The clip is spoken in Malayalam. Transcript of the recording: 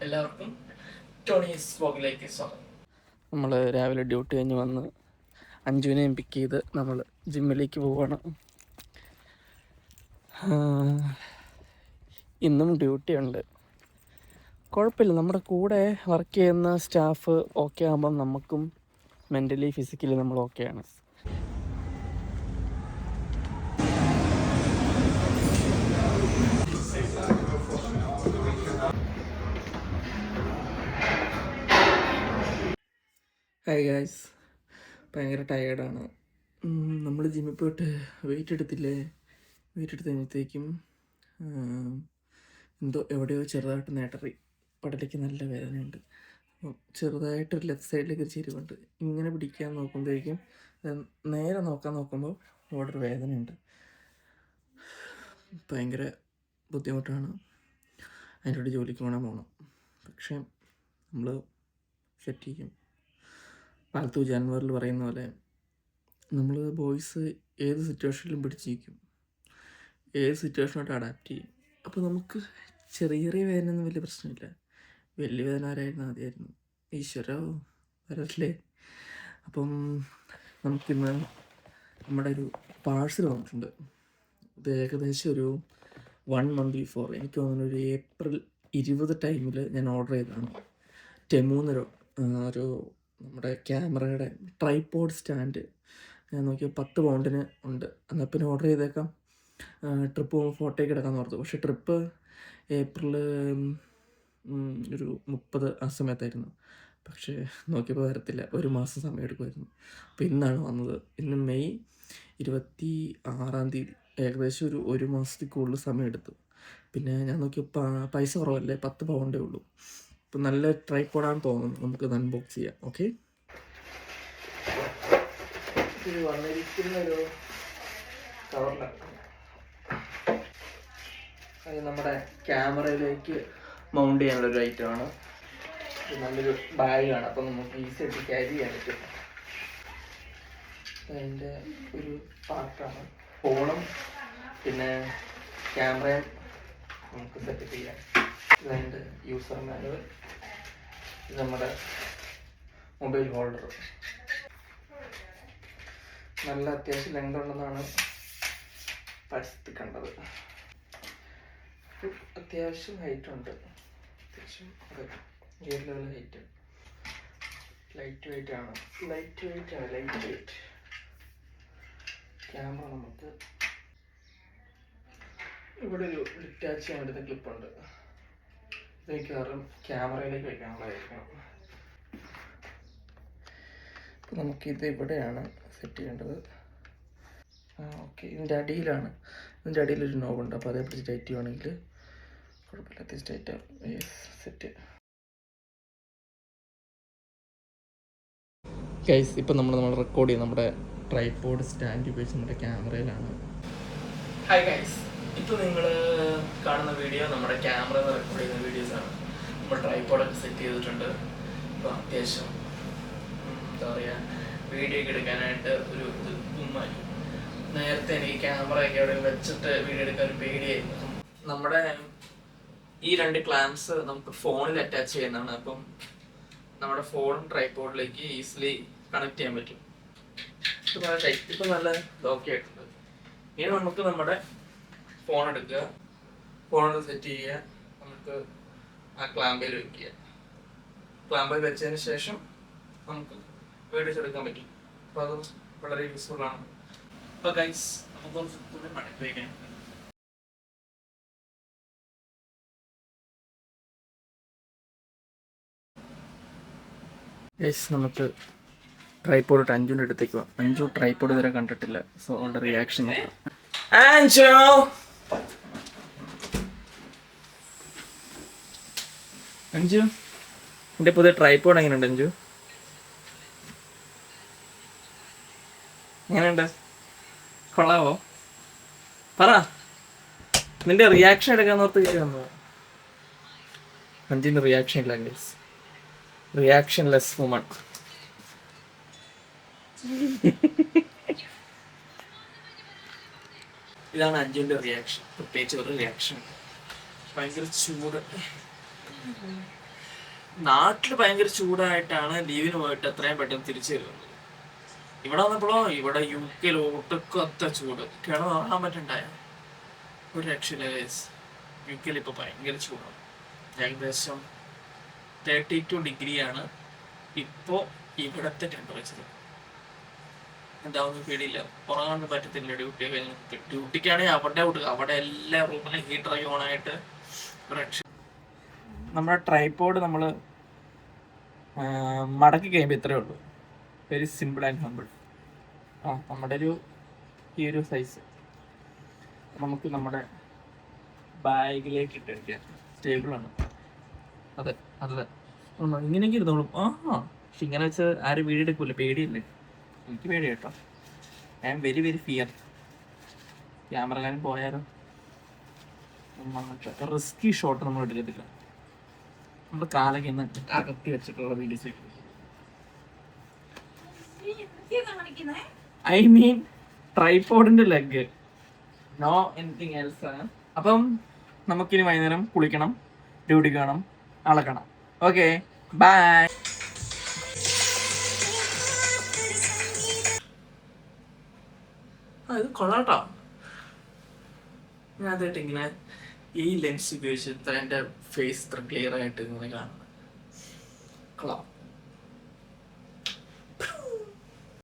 എല്ലാവർക്കും ടോണീസ് വ്ളോഗിലേക്ക് സ്വാഗതം. നമ്മൾ രാവിലെ ഡ്യൂട്ടി കഴിഞ്ഞ് വന്ന് അഞ്ജുവിനെയും പിക്ക് ചെയ്ത് നമ്മൾ ജിമ്മിലേക്ക് പോവുകയാണ്. ഇന്നും ഡ്യൂട്ടി ഉണ്ട്. കുഴപ്പമില്ല, നമ്മുടെ കൂടെ വർക്ക് ചെയ്യുന്ന സ്റ്റാഫ് ഓക്കെ ആകുമ്പം നമുക്കും മെൻ്റലി ഫിസിക്കലി നമ്മൾ ഓക്കെയാണ്. ഹായ് ഗായ്സ്, ഭയങ്കര ടയേർഡാണ്. നമ്മൾ ജിമ്മിൽ പോയിട്ട് വെയിറ്റ് എടുത്തില്ലേ, വെയിറ്റ് എടുത്ത് കഴിഞ്ഞത്തേക്കും എന്തോ എവിടെയോ ചെറുതായിട്ട് നേട്ടറി പടലേക്ക് നല്ല വേദനയുണ്ട്. ചെറുതായിട്ടൊരു ലെഫ്റ്റ് സൈഡിലേക്ക് ഒരു ചെരിവുണ്ട്. ഇങ്ങനെ പിടിക്കാൻ നോക്കുമ്പോഴേക്കും നേരെ നോക്കുമ്പോൾ അവിടെ ഒരു വേദനയുണ്ട്. ഭയങ്കര ബുദ്ധിമുട്ടാണ്. അതിൻ്റെ കൂടെ ജോലിക്ക് പോകണം. പക്ഷേ നമ്മൾ സെറ്റ് ചെയ്യും. പാൽത്തു ജാൻവറിൽ പറയുന്ന പോലെ നമ്മൾ ബോയ്സ് ഏത് സിറ്റുവേഷനിലും പിടിച്ചിരിക്കും, ഏത് സിറ്റുവേഷനോട്ട് അഡാപ്റ്റ് ചെയ്യും. അപ്പോൾ നമുക്ക് ചെറിയ ചെറിയ വേദനയൊന്നും വലിയ പ്രശ്നമില്ല. വലിയ വേദന ആരായിരുന്നു ആദ്യമായിരുന്നു. ഈശ്വരോ വരല്ലേ. അപ്പം നമുക്കിന്ന് നമ്മുടെ ഒരു പാഴ്സൽ വന്നിട്ടുണ്ട്. ഇത് ഏകദേശം ഒരു 1 month ബിഫോർ, എനിക്ക് തോന്നുന്നു ഒരു April 20 ടൈമിൽ ഞാൻ ഓർഡർ ചെയ്തതാണ്. ടെമൂന്നൊരു ഒരു നമ്മുടെ ക്യാമറയുടെ ട്രൈപോഡ് സ്റ്റാൻഡ് ഞാൻ നോക്കിയാൽ 10 പൗണ്ടിന് ഉണ്ട്. എന്നാൽ പിന്നെ ഓർഡർ ചെയ്തേക്കാം, ട്രിപ്പ് പോകുമ്പോൾ ഫോട്ടോയ്ക്ക് എടുക്കാമെന്ന് ഓർത്തു. പക്ഷേ ട്രിപ്പ് ഏപ്രിൽ ഒരു 30 ആ സമയത്തായിരുന്നു. പക്ഷേ നോക്കിയപ്പോൾ വരത്തില്ല, 1 മാസം സമയം എടുക്കുമായിരുന്നു. അപ്പോൾ ഇന്നാണ് വന്നത്. ഇന്ന് മെയ് 26 ഏകദേശം ഒരു മാസത്തിൽ കൂടുതൽ സമയം എടുത്തു. പിന്നെ ഞാൻ നോക്കിയപ്പോൾ പൈസ കുറവല്ലേ, 10 പൗണ്ടേ ഉള്ളൂ. ഇപ്പം നല്ല ട്രൈപോഡാണെന്ന് തോന്നുന്നു. നമുക്കത് അൺബോക്സ് ചെയ്യാം. ഓക്കെ, ഇത് വന്നിരിക്കുന്നൊരു കവറിലാണ്. അത് നമ്മുടെ ക്യാമറയിലേക്ക് മൗണ്ട് ചെയ്യാനുള്ളൊരു ഐറ്റമാണ്. ഇത് നല്ലൊരു ബാഗാണ്, അപ്പം നമുക്ക് ഈസി ആയിട്ട് ക്യാരി ചെയ്യാൻ പറ്റും. അതിൻ്റെ ഒരു പാർട്ടാണ്. ഫോണും പിന്നെ ക്യാമറയും നമുക്ക് സെറ്റ് ചെയ്യാം. ഇതതിൻ്റെ യൂസർ മാനുവൽ. ഇത് നമ്മുടെ മൊബൈൽ ഹോൾഡർ. നല്ല അത്യാവശ്യം ലെങ്ത് ഉണ്ടെന്നാണ് പരസ്യത്തിൽ കണ്ടത്. അത്യാവശ്യം ഹൈറ്റ് ഉണ്ട്, അത്യാവശ്യം ഏത് ലെവൽ ഹൈറ്റ്. ലൈറ്റ് വെയിറ്റ് ആണ്. ക്യാമറ നമുക്ക് ഇവിടെ ഒരു ഡിറ്റാച്ച് ചെയ്യാൻ വേണ്ടുന്ന ക്ലിപ്പുണ്ട്. ഇത് മിക്കവാറും ക്യാമറയിലേക്ക് വയ്ക്കാനുള്ളതായിരിക്കണം. അപ്പോൾ നമുക്കിത് ഇവിടെയാണ് സെറ്റ് ചെയ്യേണ്ടത്. ഓക്കെ, ഇതിൻ്റെ അടിയിലൊരു നോബുണ്ട്. അപ്പോൾ അതേ പിടിച്ച് ടൈറ്റ് ചെയ്യുവാണെങ്കിൽ കുഴപ്പമില്ല, അത്യാവശ്യം ടൈറ്റ് ആവും. Set guys. ഇപ്പം നമ്മൾ റെക്കോർഡ് ചെയ്യും നമ്മുടെ ട്രൈപോഡ് സ്റ്റാൻഡ് ഉപയോഗിച്ച് നമ്മുടെ ക്യാമറയിലാണ്. ഹായ് ഗൈസ്, ഇപ്പോൾ നിങ്ങൾ കാണുന്ന വീഡിയോ നമ്മുടെ ക്യാമറയിൽ റെക്കോർഡ് ചെയ്യുന്ന വീഡിയോസാണ്. നമ്മൾ ട്രൈപോഡൊക്കെ സെറ്റ് ചെയ്തിട്ടുണ്ട്. ഇപ്പോൾ അത്യാവശ്യം എന്താ പറയുക, വീഡിയോ ഒക്കെ എടുക്കാനായിട്ട് ഒരു ഉമ്മായി. നേരത്തെ എനിക്ക് ക്യാമറയൊക്കെ അവിടെ വെച്ചിട്ട് വീഡിയോ എടുക്കാൻ ഒരു പേടിയായിരുന്നു. നമ്മുടെ ഈ 2 ക്ലാംസ് നമുക്ക് ഫോണിൽ അറ്റാച്ച് ചെയ്യുന്നതാണ്. അപ്പം നമ്മുടെ ഫോണും ട്രൈപോഡിലേക്ക് ഈസിലി കണക്ട് ചെയ്യാൻ പറ്റും. ഇപ്പം നല്ല ഓക്കെ ആയിട്ടുണ്ട്. ഇനി നമുക്ക് നമ്മുടെ ഫോൺ എടുക്കുക, ഫോണിൽ സെറ്റ് ചെയ്യുക, നമുക്ക് ആ ക്ലാമ്പയിൽ വയ്ക്കുക. ക്ലാമ്പയിൽ വെച്ചതിന് ശേഷം നമുക്ക് വീഡിയോസ് എടുക്കാൻ പറ്റും. അപ്പോൾ അത് വളരെ യൂസ്ഫുൾ ആണ്. അപ്പോൾ ഗൈസ്, നമുക്ക് മടക്കി വയ്ക്കാൻ. ഗൈസ്, നമുക്ക് ട്രൈപോഡ് ഇട്ട് അഞ്ജുവിൻ്റെ അടുത്തേക്ക് പോവാം. അഞ്ജു ട്രൈപോഡ് ഇതുവരെ കണ്ടിട്ടില്ല. സോ അവളുടെ റിയാക്ഷൻ അഞ്ജു. എൻ്റെ പുതിയ ട്രൈപോഡ് എങ്ങനെയുണ്ട് അഞ്ജു? എങ്ങനെയുണ്ട്? കൊള്ളാവോ? പറ, നിന്റെ റിയാക്ഷൻ എടുക്കാൻ ഓർത്ത് വന്നു. അഞ്ജുവിൻ്റെ റിയാക്ഷൻ ഇല്ല ഗൈസ്, റിയാക്ഷൻ ലെസ് വുമൺ. ഇതാണ് അഞ്ജുവിൻ്റെ റിയാക്ഷൻ. പ്രത്യേകിച്ച് ഒരു റിയാക്ഷൻ. ഭയങ്കര ചൂട്. നാട്ടിൽ ഭയങ്കര ചൂടായിട്ടാണ് ലീവിന് പോയിട്ട് എത്രയും പെട്ടെന്ന് തിരിച്ചു വരുന്നത്. ഇവിടെ വന്നപ്പോഴോ ഇവിടെ UK ഒട്ടുക്കത്ത ചൂട്, കിടന്നുറങ്ങാൻ പറ്റണ്ടായ ഒരു രക്ഷയില്ല ഗൈസ്. UK ഇപ്പോൾ ഭയങ്കര ചൂടാണ്. ഏകദേശം 32 ഡിഗ്രിയാണ് ഇപ്പോൾ ഇവിടുത്തെ ടെമ്പറേച്ചർ. എന്താവുന്ന പേടിയില്ല, ഉറങ്ങാനൊന്നും പറ്റത്തില്ല. ഡ്യൂട്ടി കഴിഞ്ഞിട്ട് ഡ്യൂട്ടിക്കാണെങ്കിൽ അവിടെ എല്ലാ റൂമിലും ഹീറ്ററൊക്കെ ഓണായിട്ട് രക്ഷ. നമ്മുടെ ട്രൈപോഡ് നമ്മൾ മടക്കി കഴിയുമ്പോൾ ഇത്രയേ ഉള്ളൂ. Very simple and humble. നമ്മുടെ ഈ ഒരു സൈസ് നമുക്ക് നമ്മുടെ ബാഗിലേക്ക് ഇട്ട് വയ്ക്കാം. സ്റ്റേബിളാണ്. അതെ അതെ, ഇങ്ങനെയൊക്കെ ഇരുന്നോളും. പക്ഷെ ഇങ്ങനെ വെച്ച് ആരും വീഡിയോ എടുക്കൂല, പേടിയല്ലേ? എനിക്ക് പേടി കേട്ടോ. I am very very fear. ക്യാമറകാരൻ പോയാലോ? റിസ്കി ഷോട്ട് നമ്മൾ എടുക്കത്തില്ല. നമ്മൾ കാലൊക്കെ ഇന്ന് അകത്തി വെച്ചിട്ടുള്ള വീഡിയോസ്. ഐ മീൻ ട്രൈപോഡിന്റെ ലെഗ്, നോ എനിത്തിങ് എൽസ്. അപ്പം നമുക്കിനി വൈകുന്നേരം കുളിക്കണം, ഡ്യൂട്ടിക്ക് വേണം, അളക്കണം. Okay, bye. ഇത് കൊള്ളാട്ടോ. ഞാൻ അതായിട്ട് ഇങ്ങനെ ഈ ലെൻസ് ഉപയോഗിച്ച് എൻ്റെ ഫേസ് ഇത്ര ക്ലിയർ ആയിട്ട് ഇങ്ങനെ കാണുന്നത് കൊള്ളാം.